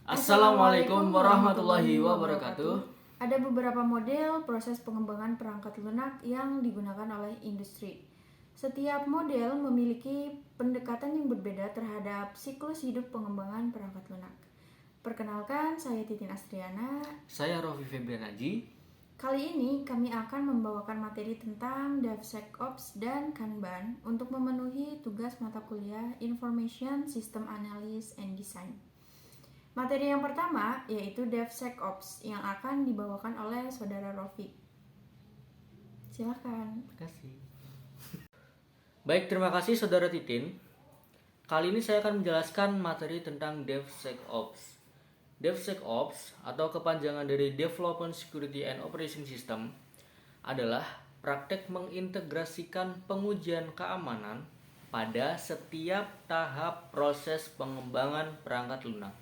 Assalamualaikum warahmatullahi wabarakatuh. Ada beberapa model proses pengembangan perangkat lunak yang digunakan oleh industri. Setiap model memiliki pendekatan yang berbeda terhadap siklus hidup pengembangan perangkat lunak. Perkenalkan, saya Titin Astriana. Saya Rofi Febrian Haji. Kali ini kami akan membawakan materi tentang DevSecOps dan Kanban untuk memenuhi tugas mata kuliah Information System Analysis and Design. Materi yang pertama yaitu DevSecOps yang akan dibawakan oleh Saudara Rofi. Silakan. Terima kasih. Baik, terima kasih Saudara Titin. Kali ini saya akan menjelaskan materi tentang DevSecOps. DevSecOps atau kepanjangan dari Development Security and Operation System adalah praktek mengintegrasikan pengujian keamanan pada setiap tahap proses pengembangan perangkat lunak.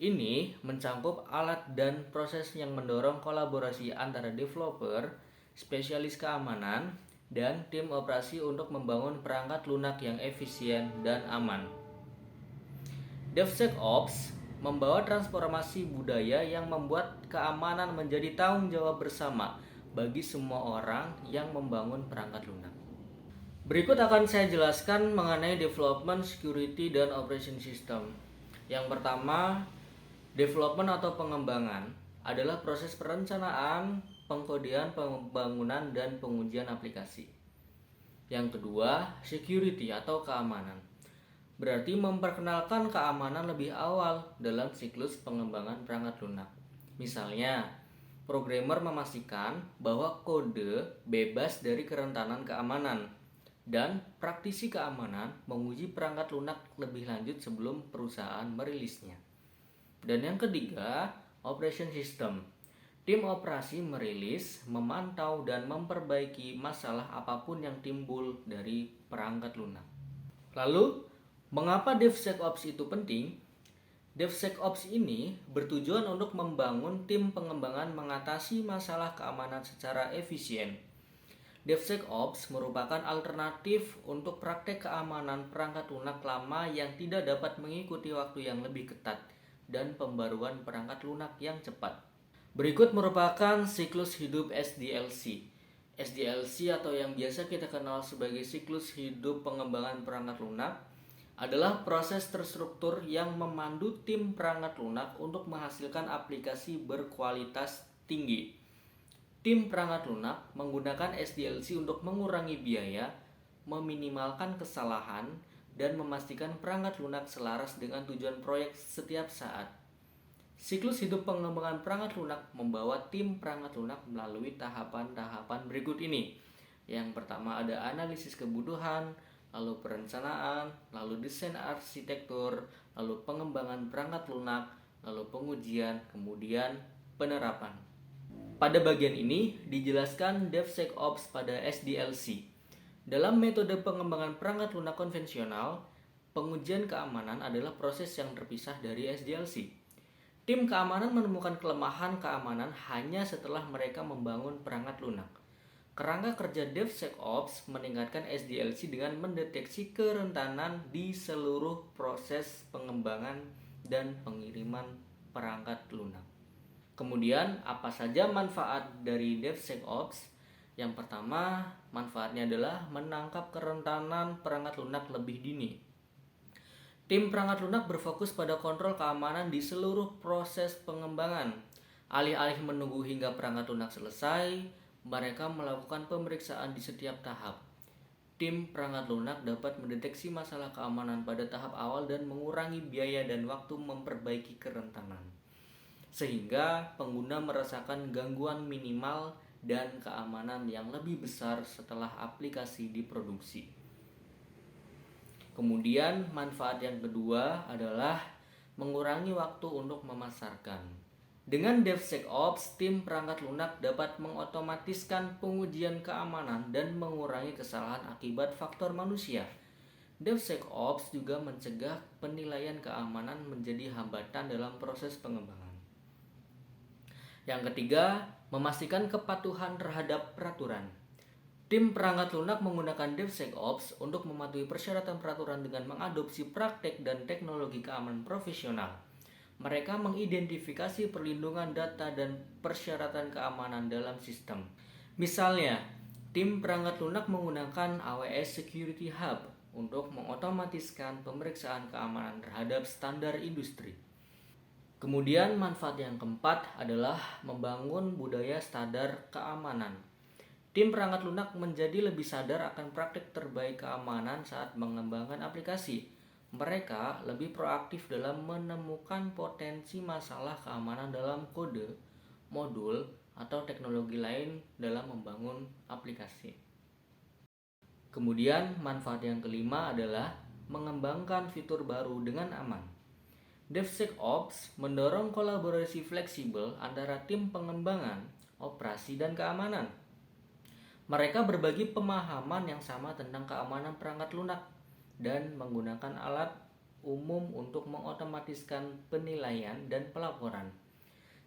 Ini mencakup alat dan proses yang mendorong kolaborasi antara developer, spesialis keamanan, dan tim operasi untuk membangun perangkat lunak yang efisien dan aman. DevSecOps membawa transformasi budaya yang membuat keamanan menjadi tanggung jawab bersama bagi semua orang yang membangun perangkat lunak. Berikut akan saya jelaskan mengenai Development, Security, dan Operation System. Yang pertama, development atau pengembangan adalah proses perencanaan, pengkodean, pembangunan, dan pengujian aplikasi. Yang kedua, security atau keamanan. Berarti memperkenalkan keamanan lebih awal dalam siklus pengembangan perangkat lunak. Misalnya, programmer memastikan bahwa kode bebas dari kerentanan keamanan, dan praktisi keamanan menguji perangkat lunak lebih lanjut sebelum perusahaan merilisnya. Dan yang ketiga, operation system. Tim operasi merilis, memantau, dan memperbaiki masalah apapun yang timbul dari perangkat lunak. Lalu, mengapa DevSecOps itu penting? DevSecOps ini bertujuan untuk membangun tim pengembangan mengatasi masalah keamanan secara efisien. DevSecOps merupakan alternatif untuk praktek keamanan perangkat lunak lama yang tidak dapat mengikuti waktu yang lebih ketat dan pembaruan perangkat lunak yang cepat. Berikut merupakan siklus hidup SDLC. SDLC atau yang biasa kita kenal sebagai siklus hidup pengembangan perangkat lunak adalah proses terstruktur yang memandu tim perangkat lunak untuk menghasilkan aplikasi berkualitas tinggi. Tim perangkat lunak menggunakan SDLC untuk mengurangi biaya, meminimalkan kesalahan, dan memastikan perangkat lunak selaras dengan tujuan proyek setiap saat. Siklus hidup pengembangan perangkat lunak membawa tim perangkat lunak melalui tahapan-tahapan berikut ini. Yang pertama ada analisis kebutuhan, lalu perencanaan, lalu desain arsitektur, lalu pengembangan perangkat lunak, lalu pengujian, kemudian penerapan. Pada bagian ini dijelaskan DevSecOps pada SDLC. Dalam metode pengembangan perangkat lunak konvensional, pengujian keamanan adalah proses yang terpisah dari SDLC. Tim keamanan menemukan kelemahan keamanan hanya setelah mereka membangun perangkat lunak. Kerangka kerja DevSecOps meningkatkan SDLC dengan mendeteksi kerentanan di seluruh proses pengembangan dan pengiriman perangkat lunak. Kemudian, apa saja manfaat dari DevSecOps? Yang pertama, manfaatnya adalah menangkap kerentanan perangkat lunak lebih dini. Tim perangkat lunak berfokus pada kontrol keamanan di seluruh proses pengembangan. Alih-alih menunggu hingga perangkat lunak selesai, mereka melakukan pemeriksaan di setiap tahap. Tim perangkat lunak dapat mendeteksi masalah keamanan pada tahap awal dan mengurangi biaya dan waktu memperbaiki kerentanan, sehingga pengguna merasakan gangguan minimal dan keamanan yang lebih besar setelah aplikasi diproduksi. Kemudian manfaat yang kedua adalah mengurangi waktu untuk memasarkan. Dengan DevSecOps, tim perangkat lunak dapat mengotomatiskan pengujian keamanan dan mengurangi kesalahan akibat faktor manusia. DevSecOps juga mencegah penilaian keamanan menjadi hambatan dalam proses pengembangan. Yang ketiga, memastikan kepatuhan terhadap peraturan. Tim perangkat lunak menggunakan DevSecOps untuk mematuhi persyaratan peraturan dengan mengadopsi praktek dan teknologi keamanan profesional. Mereka mengidentifikasi perlindungan data dan persyaratan keamanan dalam sistem. Misalnya, tim perangkat lunak menggunakan AWS Security Hub untuk mengotomatiskan pemeriksaan keamanan terhadap standar industri. Kemudian manfaat yang keempat adalah membangun budaya standar keamanan. Tim perangkat lunak menjadi lebih sadar akan praktik terbaik keamanan saat mengembangkan aplikasi. Mereka lebih proaktif dalam menemukan potensi masalah keamanan dalam kode, modul, atau teknologi lain dalam membangun aplikasi. Kemudian manfaat yang kelima adalah mengembangkan fitur baru dengan aman. DevSecOps mendorong kolaborasi fleksibel antara tim pengembangan, operasi, dan keamanan. Mereka berbagi pemahaman yang sama tentang keamanan perangkat lunak dan menggunakan alat umum untuk mengotomatiskan penilaian dan pelaporan.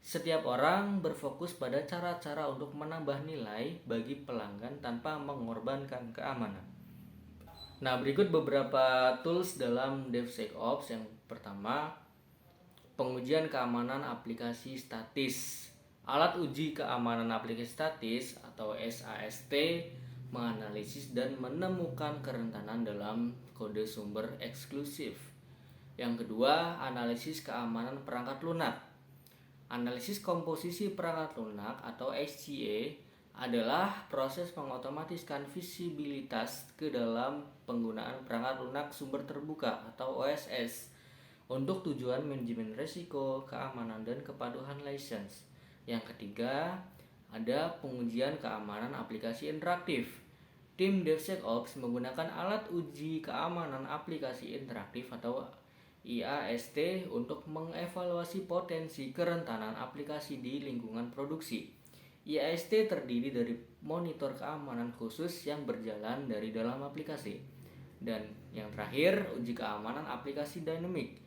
Setiap orang berfokus pada cara-cara untuk menambah nilai bagi pelanggan tanpa mengorbankan keamanan. Nah, berikut beberapa tools dalam DevSecOps. Yang pertama, pengujian keamanan aplikasi statis. Alat uji keamanan aplikasi statis atau SAST menganalisis dan menemukan kerentanan dalam kode sumber eksklusif. Yang kedua, analisis keamanan perangkat lunak. Analisis komposisi perangkat lunak atau SCA adalah proses mengotomatiskan visibilitas ke dalam penggunaan perangkat lunak sumber terbuka atau OSS untuk tujuan manajemen risiko, keamanan, dan kepatuhan lisense. Yang ketiga, ada pengujian keamanan aplikasi interaktif. Tim DevSecOps menggunakan alat uji keamanan aplikasi interaktif atau IAST untuk mengevaluasi potensi kerentanan aplikasi di lingkungan produksi. IAST terdiri dari monitor keamanan khusus yang berjalan dari dalam aplikasi. Dan yang terakhir, uji keamanan aplikasi dinamik.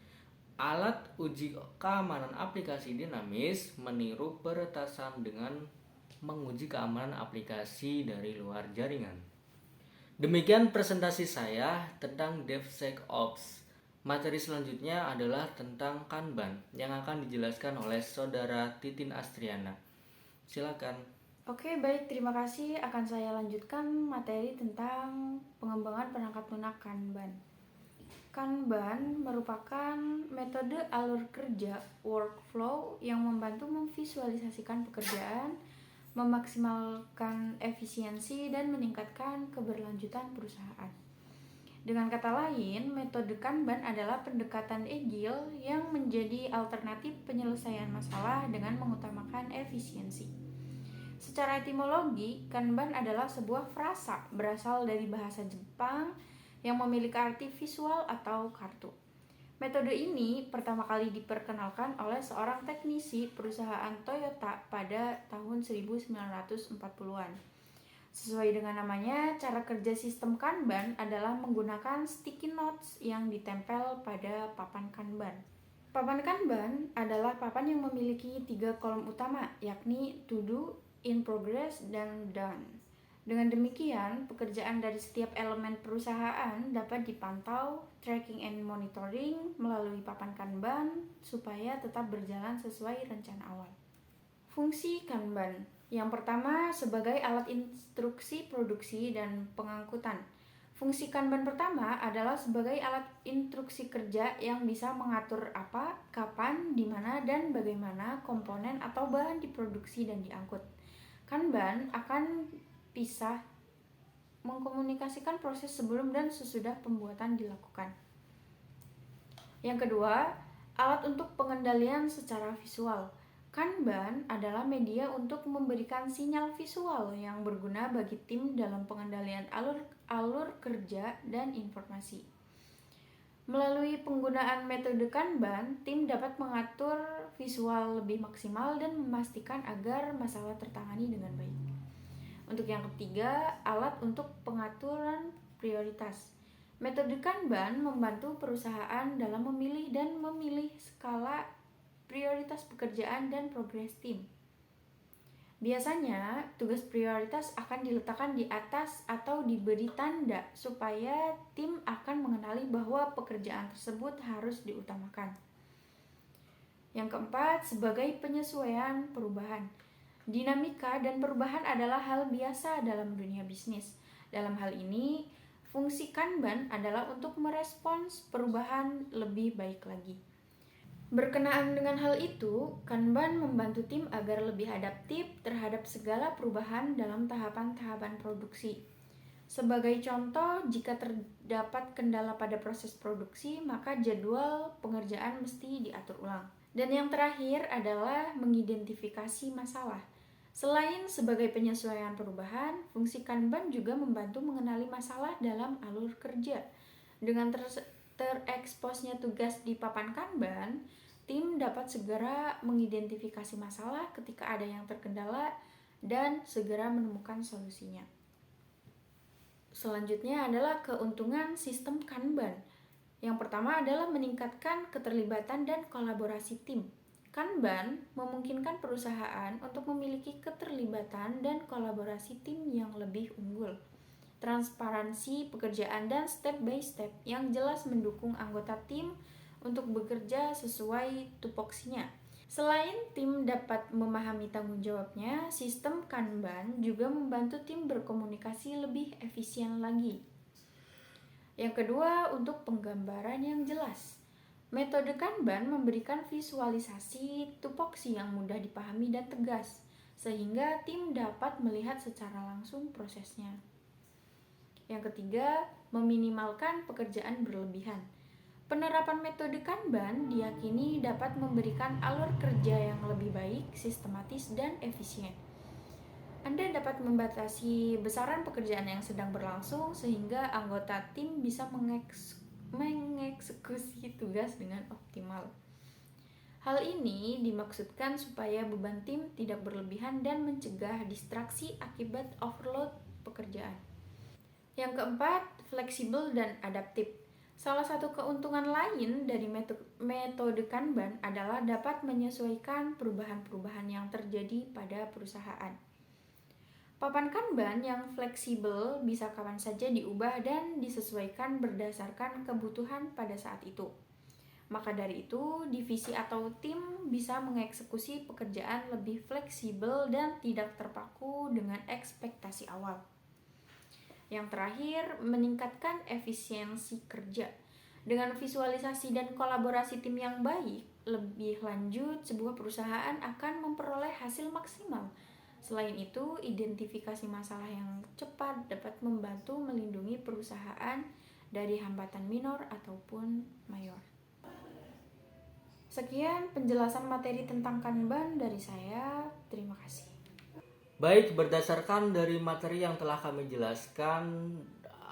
Alat uji keamanan aplikasi dinamis meniru peretasan dengan menguji keamanan aplikasi dari luar jaringan. Demikian presentasi saya tentang DevSecOps. Materi selanjutnya adalah tentang Kanban yang akan dijelaskan oleh Saudara Titin Astriana. Silakan. Oke, baik, terima kasih. Akan saya lanjutkan materi tentang pengembangan perangkat lunak Kanban. Kanban merupakan metode alur kerja workflow yang membantu memvisualisasikan pekerjaan, memaksimalkan efisiensi, dan meningkatkan keberlanjutan perusahaan. Dengan kata lain, metode Kanban adalah pendekatan agile yang menjadi alternatif penyelesaian masalah dengan mengutamakan efisiensi. Secara etimologi, Kanban adalah sebuah frasa berasal dari bahasa Jepang yang memiliki arti visual atau kartu. Metode ini pertama kali diperkenalkan oleh seorang teknisi perusahaan Toyota pada tahun 1940-an. Sesuai dengan namanya, cara kerja sistem Kanban adalah menggunakan sticky notes yang ditempel pada papan Kanban. Papan Kanban adalah papan yang memiliki 3 kolom utama, yakni to do, in progress, dan done. Dengan demikian, pekerjaan dari setiap elemen perusahaan dapat dipantau, tracking and monitoring melalui papan Kanban supaya tetap berjalan sesuai rencana awal. Fungsi Kanban. Yang pertama, sebagai alat instruksi produksi dan pengangkutan. Fungsi Kanban pertama adalah sebagai alat instruksi kerja yang bisa mengatur apa, kapan, di mana, dan bagaimana komponen atau bahan diproduksi dan diangkut. Kanban akan bisa mengkomunikasikan proses sebelum dan sesudah pembuatan dilakukan. Yang kedua, alat untuk pengendalian secara visual. Kanban adalah media untuk memberikan sinyal visual yang berguna bagi tim dalam pengendalian alur kerja dan informasi. Melalui penggunaan metode Kanban, tim dapat mengatur visual lebih maksimal dan memastikan agar masalah tertangani dengan baik. Untuk yang ketiga, alat untuk pengaturan prioritas. Metode Kanban membantu perusahaan dalam memilih dan memilih skala prioritas pekerjaan dan progres tim. Biasanya, tugas prioritas akan diletakkan di atas atau diberi tanda supaya tim akan mengenali bahwa pekerjaan tersebut harus diutamakan. Yang keempat, sebagai penyesuaian perubahan. Dinamika dan perubahan adalah hal biasa dalam dunia bisnis. Dalam hal ini, fungsi Kanban adalah untuk merespons perubahan lebih baik lagi. Berkenaan dengan hal itu, Kanban membantu tim agar lebih adaptif terhadap segala perubahan dalam tahapan-tahapan produksi. Sebagai contoh, jika terdapat kendala pada proses produksi, maka jadwal pengerjaan mesti diatur ulang. Dan yang terakhir adalah mengidentifikasi masalah. Selain sebagai penyesuaian perubahan, fungsi Kanban juga membantu mengenali masalah dalam alur kerja. Dengan tereksposnya tugas di papan Kanban, tim dapat segera mengidentifikasi masalah ketika ada yang terkendala dan segera menemukan solusinya. Selanjutnya adalah keuntungan sistem Kanban. Yang pertama adalah meningkatkan keterlibatan dan kolaborasi tim. Kanban memungkinkan perusahaan untuk memiliki keterlibatan dan kolaborasi tim yang lebih unggul. Transparansi pekerjaan dan step by step yang jelas mendukung anggota tim untuk bekerja sesuai tupoksinya. Selain tim dapat memahami tanggung jawabnya, sistem Kanban juga membantu tim berkomunikasi lebih efisien lagi. Yang kedua, untuk penggambaran yang jelas. Metode Kanban memberikan visualisasi tupoksi yang mudah dipahami dan tegas, sehingga tim dapat melihat secara langsung prosesnya. Yang ketiga, meminimalkan pekerjaan berlebihan. Penerapan metode Kanban diyakini dapat memberikan alur kerja yang lebih baik, sistematis, dan efisien. Anda dapat membatasi besaran pekerjaan yang sedang berlangsung sehingga anggota tim bisa mengeksekusi tugas dengan optimal. Hal ini dimaksudkan supaya beban tim tidak berlebihan dan mencegah distraksi akibat overload pekerjaan. Yang keempat, fleksibel dan adaptif. Salah satu keuntungan lain dari metode Kanban adalah dapat menyesuaikan perubahan-perubahan yang terjadi pada perusahaan. Papan Kanban yang fleksibel bisa kapan saja diubah dan disesuaikan berdasarkan kebutuhan pada saat itu. Maka dari itu, divisi atau tim bisa mengeksekusi pekerjaan lebih fleksibel dan tidak terpaku dengan ekspektasi awal. Yang terakhir, meningkatkan efisiensi kerja. Dengan visualisasi dan kolaborasi tim yang baik, lebih lanjut sebuah perusahaan akan memperoleh hasil maksimal. Selain itu, identifikasi masalah yang cepat dapat membantu melindungi perusahaan dari hambatan minor ataupun mayor. Sekian penjelasan materi tentang Kanban dari saya. Terima kasih. Baik, berdasarkan dari materi yang telah kami jelaskan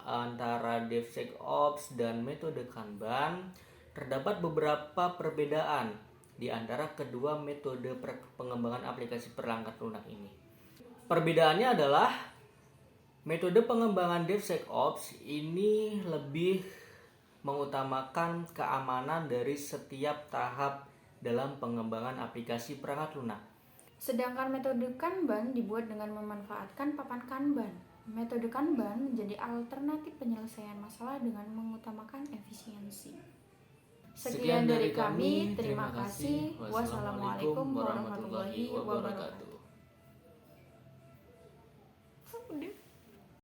antara DevSecOps dan metode Kanban, terdapat beberapa perbedaan di antara kedua metode pengembangan aplikasi perangkat lunak ini. Perbedaannya adalah metode pengembangan DevSecOps ini lebih mengutamakan keamanan dari setiap tahap dalam pengembangan aplikasi perangkat lunak. Sedangkan metode Kanban dibuat dengan memanfaatkan papan Kanban. Metode Kanban menjadi alternatif penyelesaian masalah dengan mengutamakan efisiensi. Sekian dari kami, terima kasih. Wassalamualaikum warahmatullahi wabarakatuh.